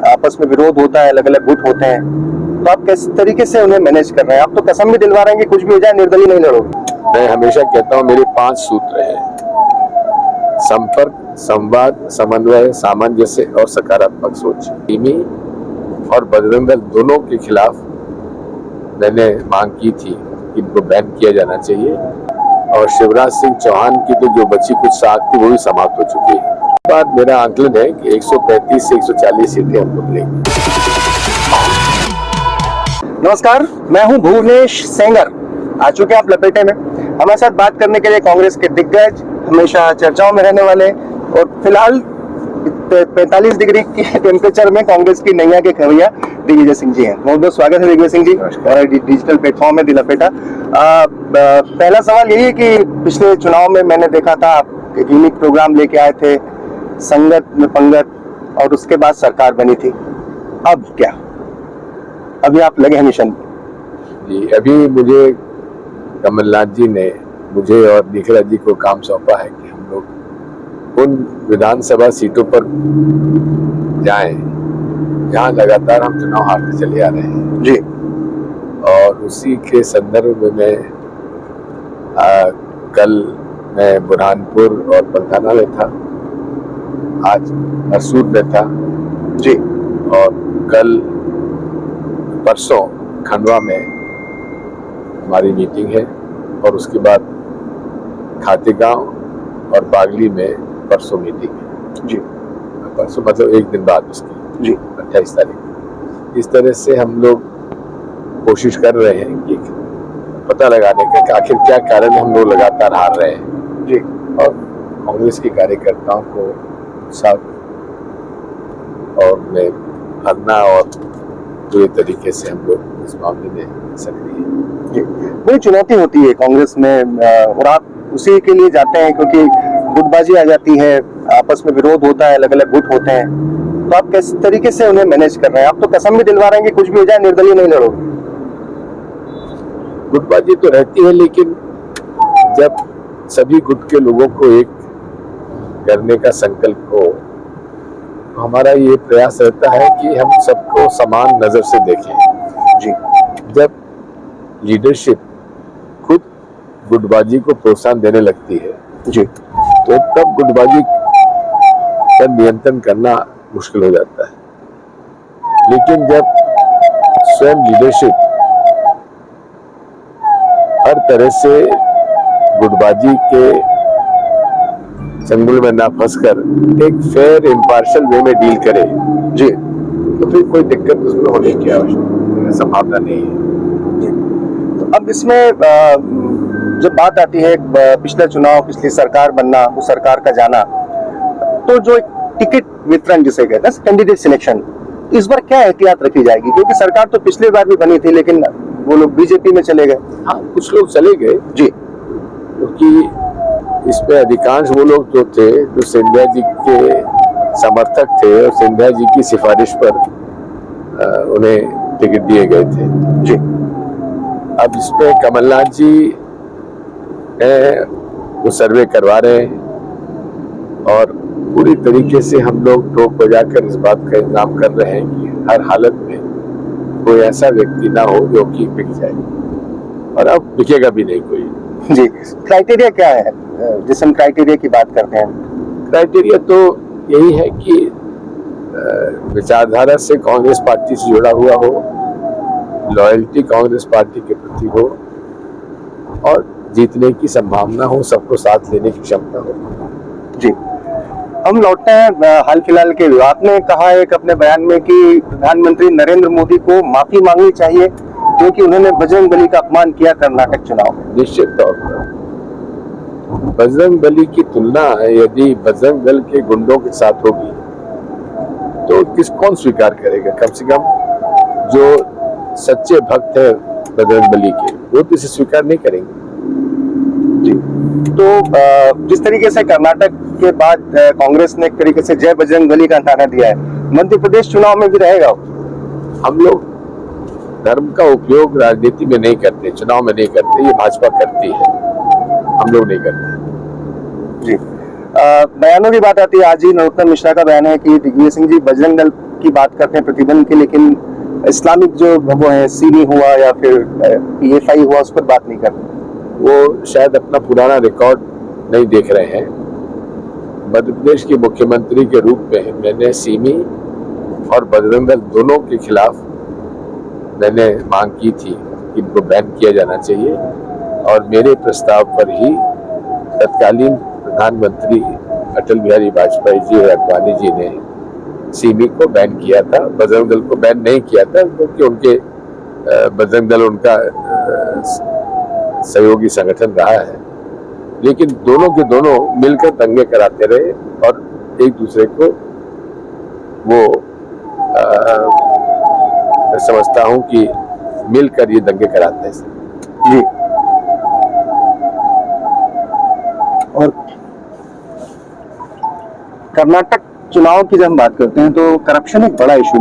आपस में विरोध होता है, अलग अलग गुट होते हैं, तो आप किस तरीके से उन्हें मैनेज कर रहे हैं? आप तो कसम भी दिलवा रहे हैं कि कुछ भी हो जाए निर्दलीय नहीं लड़ोगे। मैं हमेशा कहता हूँ मेरे 5 सूत्र हैं: संपर्क, संवाद, समन्वय, सामंजस्य और सकारात्मक सोच। टीमी और बजरंग दल दोनों के खिलाफ मैंने मांग की थी कि इनको बैन किया जाना चाहिए, और शिवराज सिंह चौहान की तो जो बची कुछ साख थी वो भी समाप्त हो चुकी है। बाद मेरा आंकलन है कि 135 से 140 सीटें हमको मिलेंगी। नमस्कार, मैं हूं भुवनेश सेंगर। आ चुके हैं आप लपेटे में। हमारे साथ बात करने के लिए कांग्रेस के दिग्गज, हमेशा चर्चाओं में रहने वाले और फिलहाल 45 डिग्री के टेम्परेचर में कांग्रेस की नैया के खवैया दिग्विजय सिंह जी हैं। बहुत बहुत स्वागत है दिग्विजय सिंह जी, डिजिटल प्लेटफॉर्म में दी लपेटा। पहला सवाल यही है कि पिछले चुनाव में मैंने देखा था आप एक यूनिक प्रोग्राम लेके आए थे, संगत में पंगत, और उसके बाद सरकार बनी थी। अब क्या, अभी आप लगे हैं मिशन जी? अभी मुझे कमलनाथ जी ने मुझे और दिखराज जी को काम सौंपा है कि हम लोग उन विधानसभा सीटों पर जाएं जहां लगातार हम चुनाव हारते चले आ रहे हैं जी, और उसी के संदर्भ में मैं कल मैं बुरहानपुर और पलथाना में था, आज हरसूद में था जी, और कल परसों खंडवा में हमारी मीटिंग है, और उसके बाद खातेगांव और बागली में परसों मीटिंग है जी। परसों मतलब एक दिन बाद उसकी जी, 28 तारीख। इस तरह से हम लोग कोशिश कर रहे हैं कि पता लगाने का कि आखिर क्या कारण हम लोग लगातार हार रहे हैं जी, और कांग्रेस के कार्यकर्ताओं को साथ और में भरना और पूरे तरीके से हम लोग इस मामले में सक्रिय हैं। बड़ी चुनौती होती है कांग्रेस में, और आप उसी के लिए जाते हैं क्योंकि गुटबाजी आ जाती है, आपस में विरोध होता है, अलग अलग गुट होते हैं, तो आप किस तरीके से उन्हें मैनेज कर रहे हैं? आप तो कसम भी दिलवा रहे हैं कि कुछ भी हो जाए निर्दलीय नहीं लड़ोगे। गुटबाजी तो रहती है, लेकिन जब सभी गुट के लोगों को एक करने का संकल्प हो, तो हमारा ये प्रयास रहता है कि हम सबको समान नजर से देखें। जी, जब लीडरशिप खुद गुटबाजी को प्रोत्साहन देने लगती है जी, तो तब गुटबाजी पर नियंत्रण करना मुश्किल हो जाता है। लेकिन जब स्वयं लीडरशिप हर तरह से गुटबाजी के चंगुल में ना फंसकर एक फेयर इम्पार्शियल वे में डील करे जी, तो फिर कोई दिक्कत उसमें होने की आवश्यकता संभावना नहीं है। तो अब इसमें जब बात आती है पिछला चुनाव, पिछली सरकार बनना, उस सरकार का जाना, तो जो एक टिकट वितरण जिसे कहते हैं कैंडिडेट सिलेक्शन, इस बार क्या एहतियात रखी जाएगी? क्योंकि सरकार तो पिछली बार भी बनी थी लेकिन वो लोग बीजेपी में चले गए। हाँ, कुछ लोग चले गए जी, क्योंकि इसमें अधिकांश वो लोग जो थे जो सिंधिया जी के समर्थक थे और सिंधिया जी की सिफारिश पर उन्हें टिकट दिए गए थे। जी, अब इसमें कमलनाथ जी वो सर्वे करवा रहे हैं और पूरी तरीके से हम लोग टोक बजाकर इस बात का इंतजाम कर रहे हैं कि हर हालत में कोई ऐसा व्यक्ति ना हो जो कि बिक जाए, और अब बिकेगा भी नहीं कोई। जी। क्राइटेरिया क्या है जिस हम क्राइटेरिया की बात करते हैं? क्राइटेरिया तो यही है कि विचारधारा से कांग्रेस पार्टी से जुड़ा हुआ हो, लॉयल्टी कांग्रेस पार्टी के प्रति हो और जीतने की संभावना हो, सबको साथ लेने की क्षमता हो। जी, हम लौटते हैं हाल फिलहाल के विवाद में। कहा एक अपने बयान में कि प्रधानमंत्री नरेंद्र मोदी को माफी मांगनी चाहिए क्योंकि उन्होंने बजरंगबली का अपमान किया कर्नाटक चुनाव में। निश्चित तौर पर बजरंगबली की तुलना यदि बजरंग दल के गुंडों के साथ होगी तो कौन स्वीकार करेगा? कम से कम जो सच्चे भक्त है बजरंगबली के, वो तो इसे स्वीकार नहीं करेंगे। जी, तो जिस तरीके से कर्नाटक के बाद कांग्रेस ने एक तरीके से जय बजरंगबली का नारा दिया है, मध्य प्रदेश चुनाव में भी रहेगा। हम लोग धर्म का उपयोग राजनीति में नहीं करते, चुनाव में नहीं करते, ये भाजपा करती है, हम लोग नहीं करते। जी, बयानों की बात आती है, आज ही नरोत्तम मिश्रा का बयान है कि दिग्विजय सिंह जी बजरंग दल की बात करते हैं प्रतिबंध की, लेकिन इस्लामिक जो वो है सीनी हुआ या फिर PFI हुआ उस पर बात नहीं करते। वो शायद अपना पुराना रिकॉर्ड नहीं देख रहे हैं। मध्य प्रदेश के मुख्यमंत्री के रूप में मैंने सिमी और बजरंग दल दोनों के खिलाफ मैंने मांग की थी कि इनको बैन किया जाना चाहिए, और मेरे प्रस्ताव पर ही तत्कालीन प्रधानमंत्री अटल बिहारी वाजपेयी जी और अडवाणी जी ने सिमी को बैन किया था। बजरंग दल को बैन नहीं किया था क्योंकि उनके बजरंग दल उनका सहयोगी संगठन रहा है, लेकिन दोनों के दोनों मिलकर दंगे कराते रहे और एक दूसरे को वो मैं समझता हूं कि मिलकर ये दंगे कराते हैं जी। और कर्नाटक चुनाव की जब हम बात करते हैं तो करप्शन एक बड़ा इशू,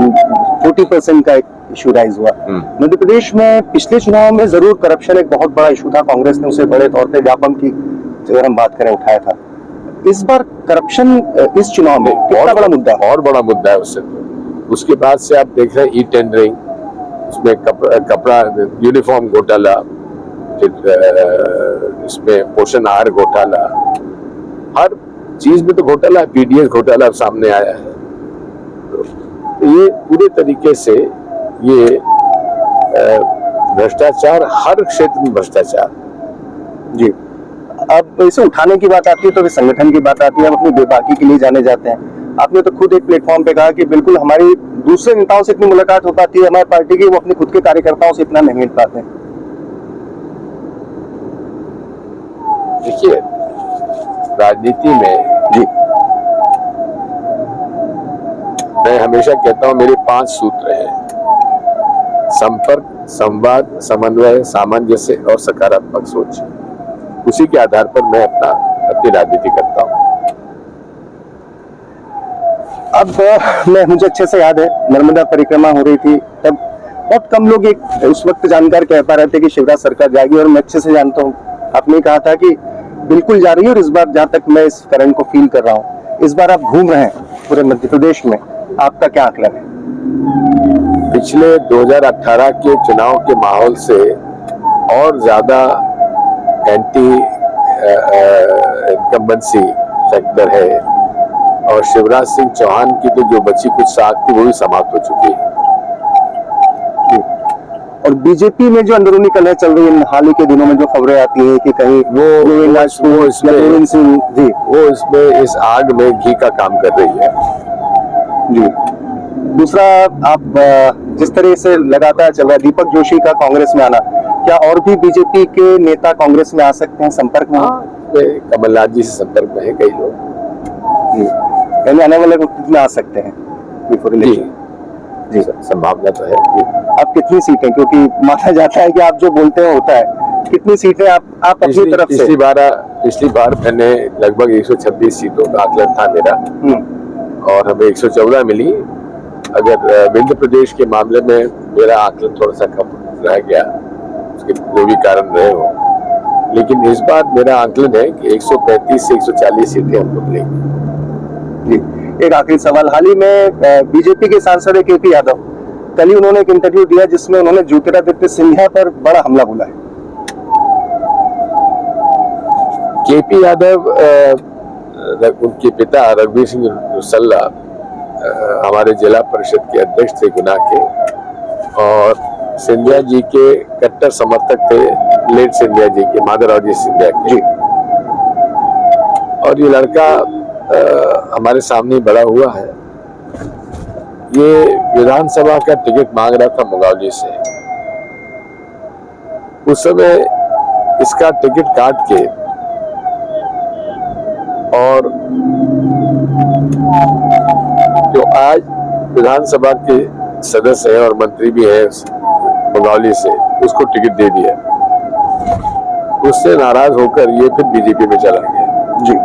40% का एक इशू राइज हुआ। मध्य प्रदेश में पिछले चुनाव में जरूर करप्शन एक बहुत बड़ा इशू था, कांग्रेस ने उसे बड़े तौर पे व्यापम की अगर हम बात करें उठाया था। इस बार करप्शन इस चुनाव में कितना बड़ा मुद्दा है? और बड़ा मुद्दा है उससे। उसके बाद से आप देख रहे हैं ई टेंडरिंग, उसमें कपड़ा यूनिफॉर्म घोटाला, फिर इसमें पोषण आहार घोटाला, हर चीज में तो घोटाला, PDS घोटाला सामने आया है। तो ये पूरे तरीके से ये भ्रष्टाचार, हर क्षेत्र में भ्रष्टाचार। जी। अब इसे उठाने की बात आती है तो फिर संगठन की बात आती है, हम अपनी बेबाकी के लिए जाने जाते हैं। आपने तो खुद एक प्लेटफॉर्म पे कहा कि बिल्कुल हमारी दूसरे नेताओं से इतनी मुलाकात हो पाती है हमारी पार्टी की, वो अपने खुद के कार्यकर्ताओं से इतना नहीं मिल पाते। देखिए, राजनीति में जी, मैं हमेशा कहता हूं मेरे 5 सूत्र हैं: संपर्क, संवाद, समन्वय, सामंजस्य और सकारात्मक सोच। उसी के आधार पर मैं अपनी राजनीति करता हूं। अब मुझे अच्छे से याद है नर्मदा परिक्रमा हो रही थी, तब बहुत कम लोग एक उस वक्त जानकार कह पा रहे थे कि शिवराज सरकार जाएगी, और मैं अच्छे से जानता हूँ आपने कहा था कि बिल्कुल जा रही है। और इस बार जहां तक मैं इस करंट को फील कर रहा हूँ, इस बार आप घूम रहे हैं पूरे मध्य प्रदेश में, आपका क्या आकलन है? पिछले 2018 के चुनाव के माहौल से और ज्यादा एंटी इनकम्बेंसी फैक्टर है, और शिवराज सिंह चौहान की तो जो बची कुछ साख थी वो भी समाप्त हो चुकी है। और बीजेपी में जो अंदरूनी कलह चल रही है हाल ही के दिनों में, जो खबरें आती है कि कहीं वो इसमें इस आग में घी का काम कर रही है। जी। दूसरा, आप जिस तरह से लगातार चल रहा है दीपक जोशी का कांग्रेस में आना, क्या और भी बीजेपी के नेता कांग्रेस में आ सकते हैं, संपर्क में? कमलनाथ जी से संपर्क में है कई लोग, यानी आने वाले वक्त में आ सकते हैं बिफोर इलेक्शन? जी, संभावना तो है। आप कितनी सीटें, क्योंकि माना जाता है कि आप जो बोलते हैं होता है, कितनी सीटें आप अपनी तरफ से? पिछली बार मैंने लगभग 126 सीटों का आकलन था मेरा, और हमें 114 मिली। अगर मध्य प्रदेश के मामले में मेरा आकलन थोड़ा सा कम रह गया, उसके जो भी कारण रहे हो, लेकिन इस बार मेरा आकलन है कि 135 से 140 सीटें हमको मिलेंगी। एक आखिरी सवाल, हाल ही में बीजेपी के सांसद KP यादव, कल ही उन्होंने एक इंटरव्यू दिया जिसमें उन्होंने ज्योतिरादित्य सिंधिया पर बड़ा हमला बोला है। KP यादव, उनके पिता रघुवीर सिंह रुसल्ला हमारे जिला परिषद के अध्यक्ष थे गुना के, और सिंधिया जी के कट्टर समर्थक थे, लेट सिंधिया जी के, माधवराव जी सिंधिया के। और ये लड़का हमारे सामने बड़ा हुआ है। ये विधानसभा का टिकट मांग रहा था मुंगावली से। उस समय इसका टिकट काट के और जो आज विधानसभा के सदस्य है और मंत्री भी है मुंगावली से, उसको टिकट दे दिया। उससे नाराज होकर ये फिर बीजेपी में चला गया। जी,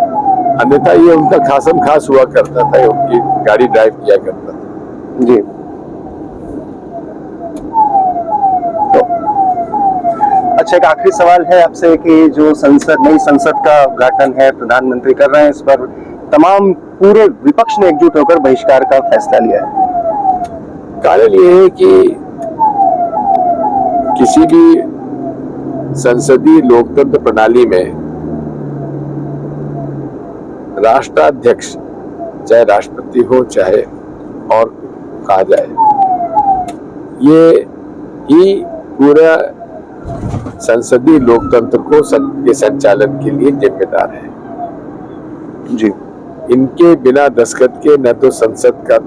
अन्यथा ये उनका खासम खास हुआ करता था, उनकी गाड़ी ड्राइव किया करता था। जी, तो अच्छा, एक आखिरी सवाल है आपसे कि जो नई संसद का उद्घाटन है प्रधानमंत्री कर रहे हैं, इस पर तमाम पूरे विपक्ष ने एकजुट होकर बहिष्कार का फैसला लिया है, कारण ये है कि किसी भी संसदीय लोकतंत्र प्रणाली में राष्ट्राध्यक्ष, चाहे राष्ट्रपति हो चाहे और कहा जाए, ये ही पूरा संसदीय लोकतंत्र को के संचालन के लिए जिम्मेदार है जी। इनके बिना दस्तखत के न तो संसद का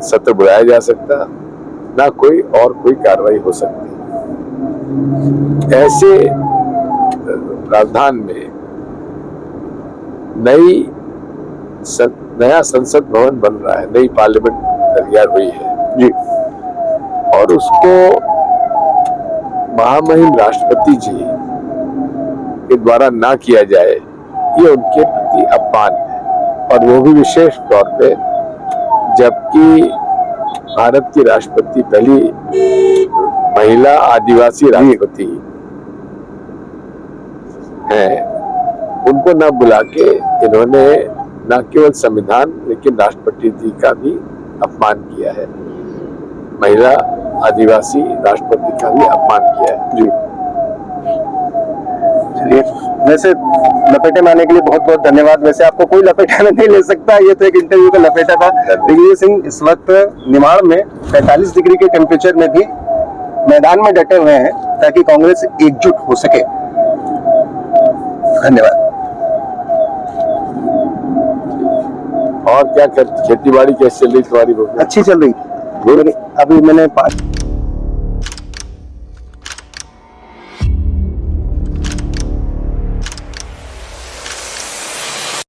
सत्र बुलाया जा सकता, ना कोई कार्रवाई हो सकती। ऐसे प्रावधान में नया संसद भवन बन रहा है, नई पार्लियामेंट तैयार हुई है जी। और उसको महामहिम राष्ट्रपति जी के द्वारा ना किया जाए, ये उनके प्रति अपमान है। और वो भी विशेष तौर पे जबकि भारत की राष्ट्रपति पहली महिला आदिवासी राष्ट्रपति हैं, उनको न बुला के इन्होंने न केवल संविधान लेकिन राष्ट्रपति जी का भी अपमान किया है, महिला आदिवासी राष्ट्रपति का भी अपमान किया है जी। चलिए, वैसे लपेटे में आने के लिए बहुत बहुत धन्यवाद। वैसे आपको कोई लपेटा में नहीं ले सकता, ये तो एक इंटरव्यू का लपेटा था। दिग्विजय सिंह इस वक्त निमाड़ में 45 डिग्री के टेम्परेचर में भी मैदान में डटे हुए हैं ताकि कांग्रेस एकजुट हो सके। धन्यवाद। और क्या खेती बाड़ी कैसे चल रही तुम्हारी? अच्छी चल रही। अभी मैंने 5